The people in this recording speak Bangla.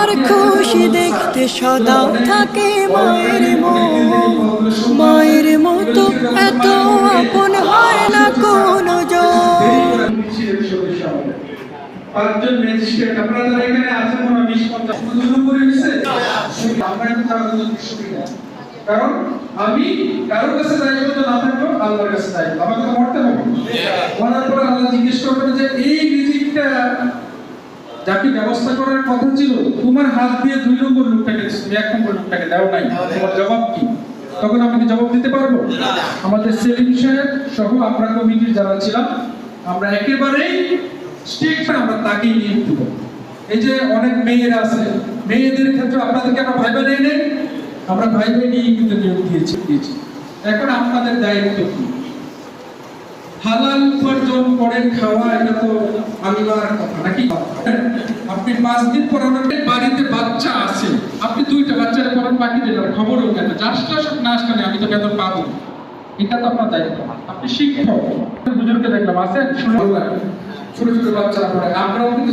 তোমার খুশি দেখতে সদা থাকে মায়ের মন, মায়ের মতো এত আপন হয় না কোনো জন। পাঁচজন ম্যাজিস্ট্রেট আপনারা যারা এখানে আছেন মনে হয় 20-50 করে নিছে আমরা কিন্তু তার জন্য সুবিধা, কারণ আমি কারোর কাছে দায়িত্ব না থাকবো আল্লাহর কাছে দায়িত্ব, আমাকে তো মরতে হবে। মরার পর আল্লাহ জিজ্ঞেস করবেন যে এই রিজিকটা যাকে ব্যবস্থা করার কথা ছিল তোমার হাত দিয়ে 2 নম্বর লোকটাকে তুমি 1 নম্বর লোকটাকে দাও নাই, তোমার জবাব কি? তখন আমি কি জবাব দিতে পারবো? আমাদের সেলিম সাহেব সহ আমরা কমিটির যারা ছিলাম আমরা একেবারেই স্ট্রিক্ট, আমরা তাকেই নিয়োগ দেব। এই যে অনেক মেয়েরা আছে, মেয়েদের ক্ষেত্রে আপনাদেরকে আমরা ভাই বোন নেই, আমরা ভাই বোন নিয়ে কিন্তু নিয়োগ দিয়েছি। এখন আপনাদের দায়িত্ব কি? হালাল উপার্জন করে খাওয়া, এটা তো আল্লাহর কথা নাকি? আপনি 5 দিন পড়ানোর বাড়িতে বাচ্চা আছে, আপনি 2টা বাচ্চারে পড়ান, বাকি দিলেন খবরও কেন জাস্ট না আসলে আমি তো বেতন পাবো, এটা তো আপনার দায়িত্ব। আপনি শিক্ষক, বুজুর্গকে দেখলাম আছেন, শুনে ছোট ছোট বাচ্চারা পড়ে, আমরাও কিন্তু